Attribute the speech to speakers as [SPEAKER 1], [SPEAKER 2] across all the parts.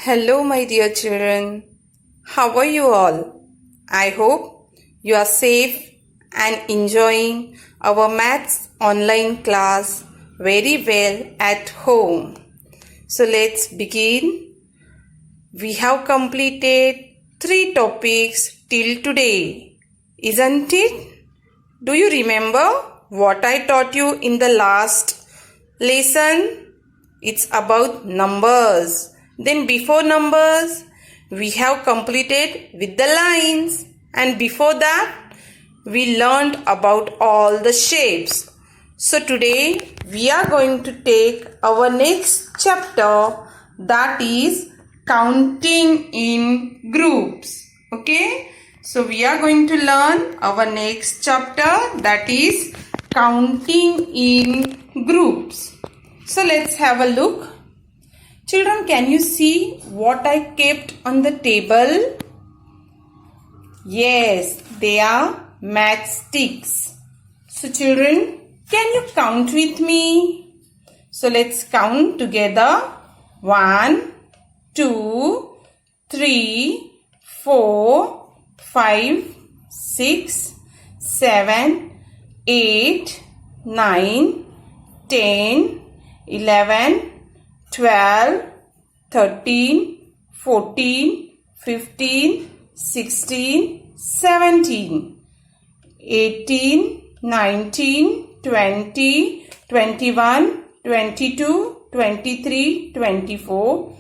[SPEAKER 1] Hello, my dear children. How are you all? I hope you are safe and enjoying our maths online class very well at home. So let's begin. We have completed 3 topics till today, isn't it? Do you remember what I taught you in the last lesson? It's about numbers. Then before numbers, we have completed with the lines, and before that, we learned about all the shapes. So today, we are going to take our next chapter, that is counting in groups. Okay? So we are going to learn our next chapter, that is counting in groups. So let's have a look. Children, can you see what I kept on the table? Yes, they are matchsticks. So children, can you count with me? So let's count together. 1, 2, 3, 4, 5, 6, 7, 8, 9, 10, 11, 12, 13, 14, 15, 16, 17, 18, 19, 20, 21, 22, 23, 24,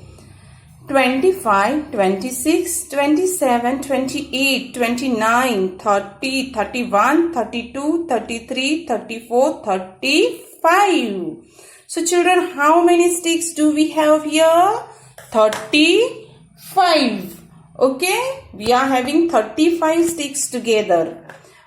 [SPEAKER 1] 25, 26, 27, 28, 29, 30, 31, 32, 33, 34, 35. So children, how many sticks do we have here? 35. Okay, we are having 35 sticks together.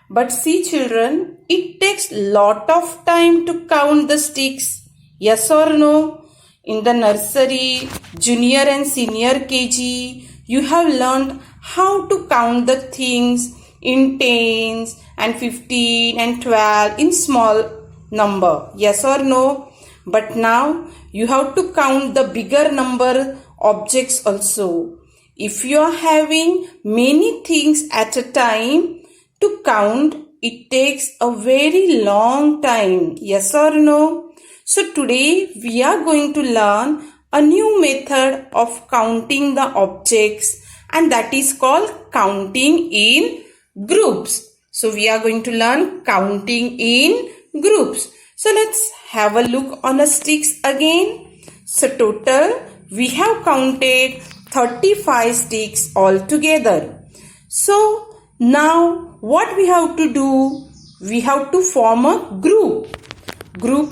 [SPEAKER 1] But see children, it takes lot of time to count the sticks. Yes or no? In the nursery, junior and senior KG, you have learned how to count the things in tens and 15 and 12 in small number. Yes or no? But now you have to count the bigger number objects also. If you are having many things at a time to count, it takes a very long time. Yes or no? So today we are going to learn a new method of counting the objects, and that is called counting in groups. So we are going to learn counting in groups. So let's have a look on the sticks again. So total we have counted 35 sticks altogether. So now what we have to do? We have to form a group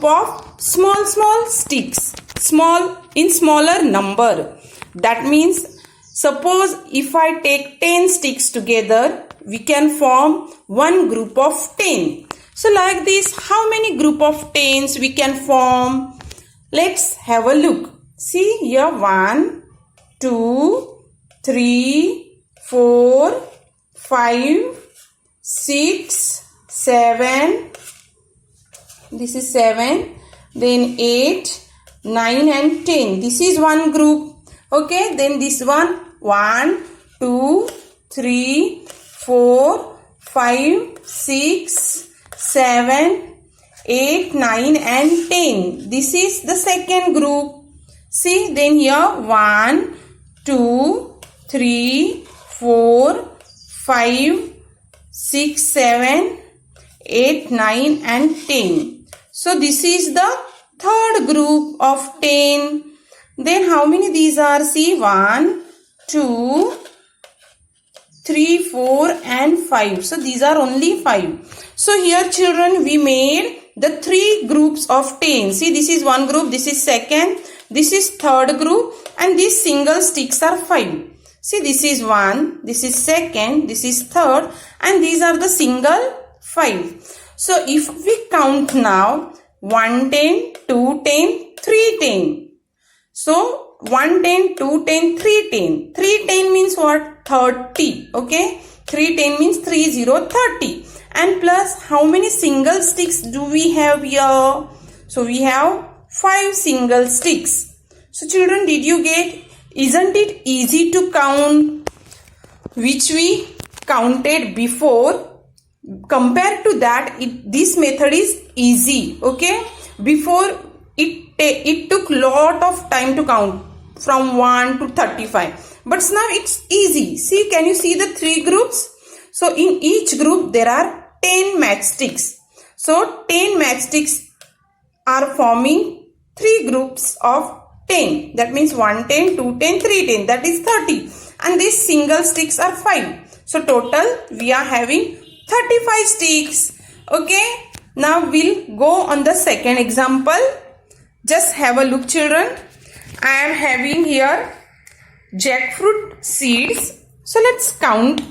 [SPEAKER 1] of small sticks, small in smaller number. That means suppose if I take 10 sticks together, we can form one group of 10. So like this, how many group of 10s we can form? Let's have a look. See here, 1, 2, 3, 4, 5, 6, 7. This is 7. Then 8, 9 and 10. This is one group. Okay. Then this one, 1, 2, 3, 4, 5, 6, 7, 8, 9 and 10. This is the second group. See, then here 1, 2, 3, 4, 5, 6, 7, 8, 9 and 10. So this is the third group of 10. Then how many these are? See, 1, 2, 3, 4 and 5. So these are only 5. So here children, we made the 3 groups of 10. See, this is one group, this is second, this is third group, and these single sticks are 5. See, this is 1, this is second, this is third, and these are the single 5. So if we count now, 1 10, 2 10, 3 10. So 1 10, 2 10, 3 10. 3 10 means what? 30. Okay. 3 10 means 3 0 30. And plus how many single sticks do we have here? So we have 5 single sticks. So children, did you get Isn't it easy to count, which we counted before? Compared to that, this method is easy. Okay, before it took lot of time to count from 1 to 35, but now it's easy. See, can you see the 3 groups? So in each group there are 10 matchsticks. So 10 matchsticks are forming 3 groups of 10. That means 1 10, 2 10, 3 10. That is 30. And these single sticks are 5. So total we are having 35 sticks. Okay. Now we'll go on the second example. Just have a look, children. I am having here jackfruit seeds. So let's count.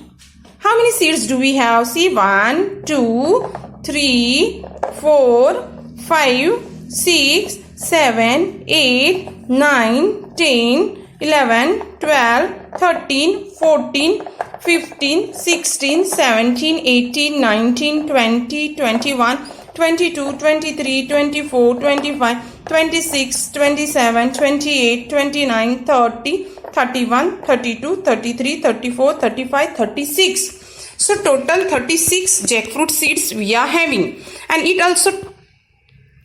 [SPEAKER 1] How many seeds do we have? See, 1, 2, 3, 4, 5, 6, 7, 8, 9, 10, 11, 12, 13, 14, 15, 16, 17, 18, 19, 20, 21, 22, 23, 24, 25, 26, 27, 28, 29, 30, 31, 32, 33, 34, 35, 36. So total 36 jackfruit seeds we are having. And it also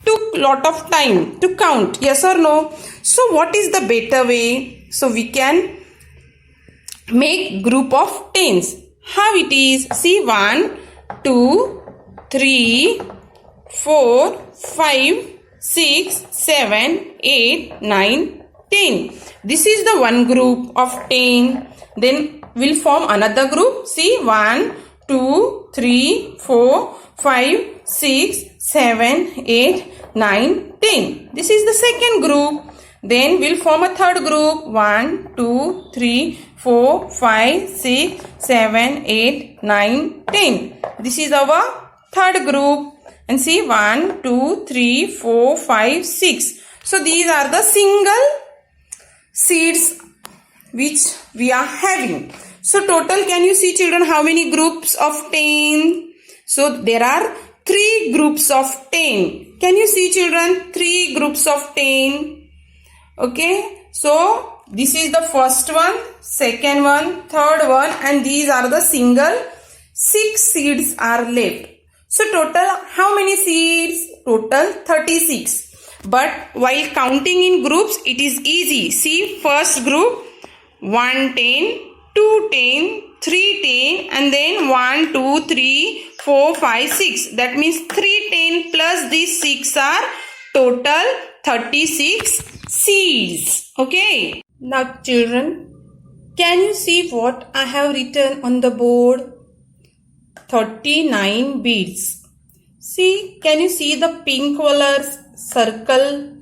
[SPEAKER 1] took lot of time to count. Yes or no? So what is the better way? So we can make group of tens. How it is? See, 1, 2, 3, 4, 5, 6, 7, 8, 9, 10. This is the one group of 10. Then we'll form another group. See, 1, 2, 3, 4, 5, 6, 7, 8, 9, 10. This is the second group. Then we'll form a third group. 1, 2, 3, 4, 5, 6, 7, 8, 9, 10. This is our third group. And see, 1, 2, 3, 4, 5, 6. So these are the single seeds which we are having. So total, can you see, children, how many groups of 10? So there are 3 groups of 10. Can you see, children? 3 groups of 10. Okay. So this is the first one, second one, third one, and these are the single 6 seeds are left. So total how many seeds? Total 36. But while counting in groups, it is easy. See, first group 1 10, 2 10, 3 10, and then 1 2 3 4 5 6. That means 3 10 plus these 6 are total 36 seeds. Okay. Now children, can you see what I have written on the board? 39 beads. See, can you see the pink colors? Circle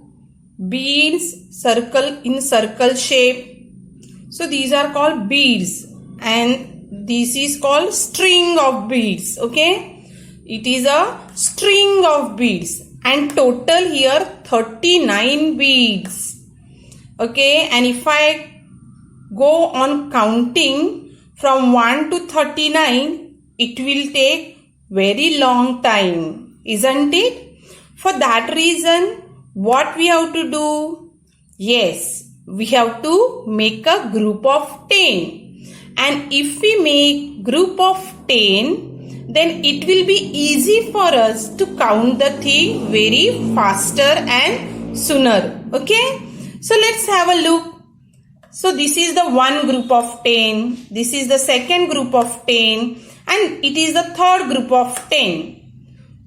[SPEAKER 1] beads, circle in circle shape. So these are called beads, and this is called string of beads. Okay, it is a string of beads, and total here 39 beads. Okay, and if I go on counting from 1 to 39, it will take very long time, isn't it? For that reason, what we have to do? Yes, we have to make a group of 10. And if we make group of 10, then it will be easy for us to count the thing very faster and sooner. Okay? So let's have a look. So this is the one group of 10. This is the second group of 10. And it is the third group of 10.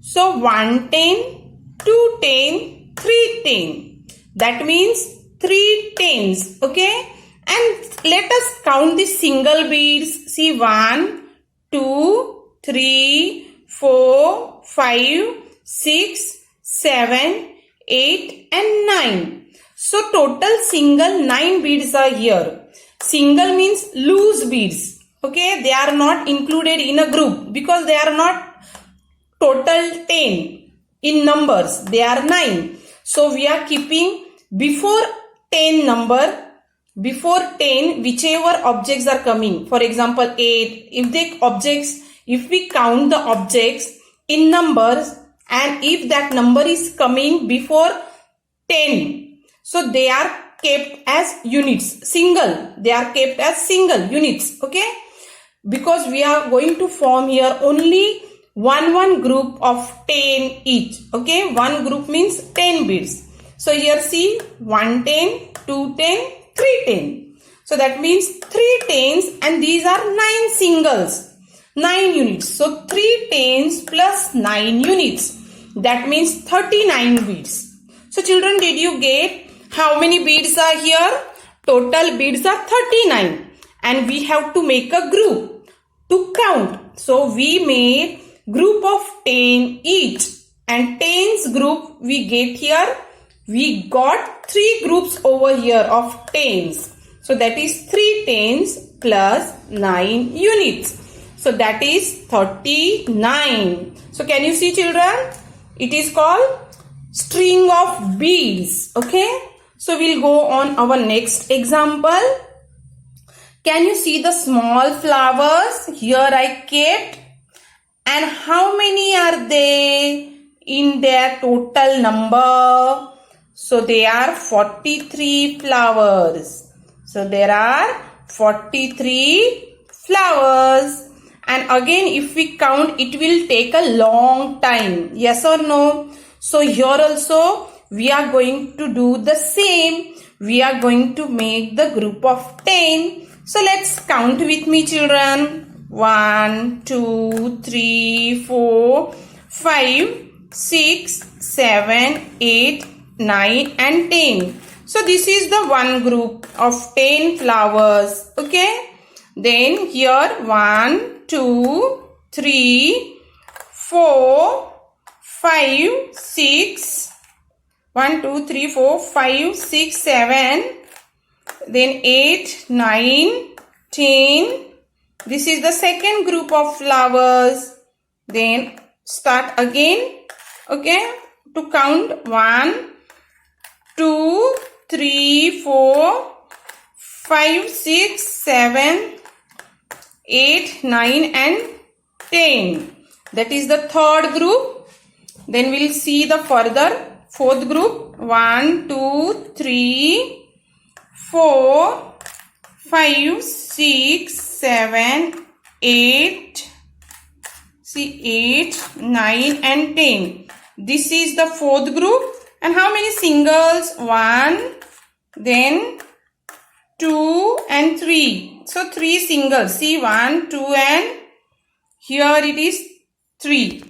[SPEAKER 1] So 1 10, 2 10, 3 10. That means 3 tens. Okay. And let us count the single beads. See, 1, 2, 3, 4, 5, 6, 7, 8 and 9. So total single 9 beads are here. Single means loose beads. Okay, they are not included in a group because they are not total 10 in numbers. They are 9. So we are keeping before 10 number, before 10 whichever objects are coming. For example, 8. If we count the objects in numbers, and if that number is coming before 10, so they are kept as units, single. They are kept as single units, okay? Because we are going to form here only one group of 10 each, okay? One group means 10 beads. So here see 1 10, 2 10, 3 10. So that means 3 tens and these are 9 singles, 9 units. So 3 tens plus 9 units. That means 39 beads. So children, did you get how many beads are here? Total beads are 39 and we have to make a group to count. So we made group of 10 each and tens group we get here. We got 3 groups over here of tens. So that is 3 tens plus 9 units. So that is 39. So can you see children? It is called string of beads. Okay. So we'll go on our next example. Can you see the small flowers? Here I kept. And how many are they in their total number? So they are 43 flowers. So there are 43 flowers. And again, if we count, it will take a long time. Yes or no? So here also, we are going to do the same. We are going to make the group of 10. So let's count with me, children. 1, 2, 3, 4, 5, 6, 7, 8, 9 and 10. So this is the one group of 10 flowers. Okay. Then here 1, 2, 3, 4, 5, 6. 1, 2, 3, 4, 5, 6, 7. Then 8, 9, 10. This is the second group of flowers. Then start again. Okay. To count 1, 2, 3, 4, 5, 6, 7, 8, 9 and 10. That is the third group. Then we'll see the further fourth group. 1, 2, 3, 4, 5, 6, 7, 8. See 8, 9 and 10. This is the fourth group. And how many singles? 1, then 2 and 3. So 3 singles. See 1, 2 and here it is 3.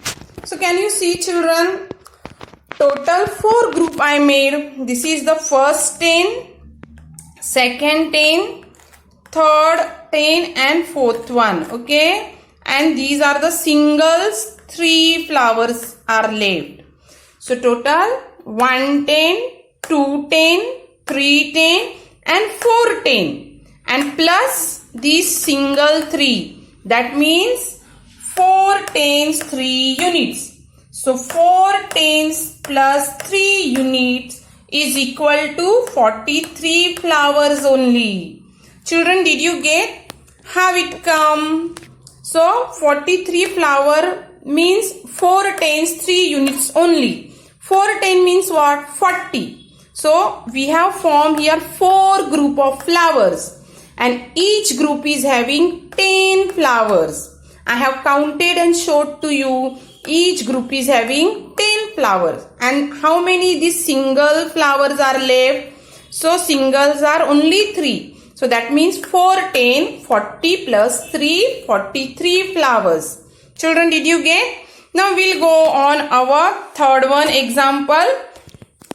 [SPEAKER 1] So can you see children? Total 4 group I made. This is the first 10, second 10, third 10 and fourth one. Okay. And these are the singles. 3 flowers are left. So total 1 10, 2 10, 3 10 and 4 10 and plus these single 3. That means 4 tens 3 units. So 4 tens plus 3 units is equal to 43 flowers only. Children, did you get how it come? So 43 flower means 4 tens 3 units only. 4 10 means what? 40. So we have formed here 4 group of flowers and each group is having 10 flowers. I have counted and showed to you each group is having 10 flowers. And how many these single flowers are left? So singles are only 3. So that means 4 10, 40 plus 3, 43 flowers. Children, did you get? Now we'll go on our third one example.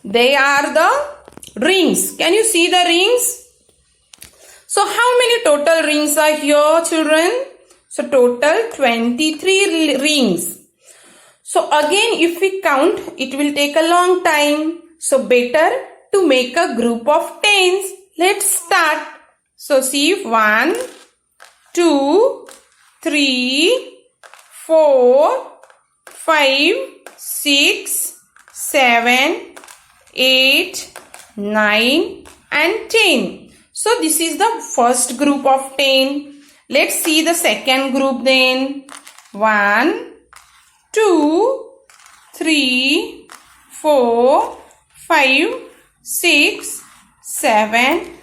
[SPEAKER 1] They are the rings. Can you see the rings? So how many total rings are here, children? So total 23 rings. So again, if we count, it will take a long time. So better to make a group of tens. Let's start. So see 1, 2, 3, 4, 5, 6, 7, 8, 9 and 10. So this is the first group of 10. Let's see the second group then. 1, 2, 3, 4, 5, 6, 7,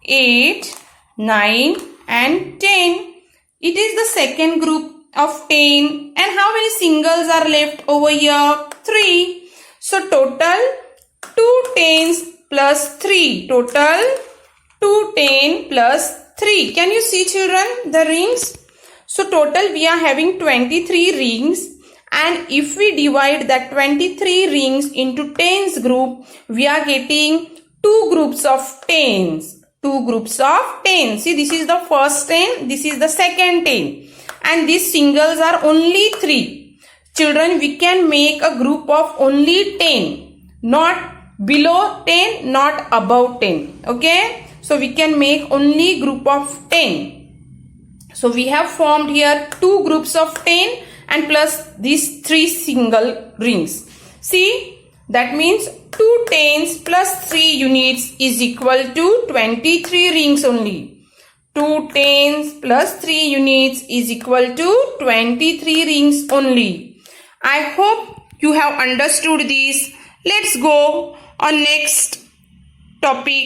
[SPEAKER 1] 8, 9 and 10. It is the second group of 10. And how many singles are left over here? 3. So total 2 tens plus 3. Total 2 10 plus 3. Can you see, children, the rings? So total we are having 23 rings. And if we divide that 23 rings into tens group, we are getting 2 groups of tens. 2 groups of 10. See, this is the first 10. This is the second 10. And these singles are only 3. Children, we can make a group of only 10. Not below 10, not above 10. Okay. So we can make only group of 10. So we have formed here 2 groups of 10 and plus these 3 single rings. See, that means 2 tens plus 3 units is equal to 23 rings only. 2 tens plus 3 units is equal to 23 rings only. I hope you have understood this. Let's go on next topic.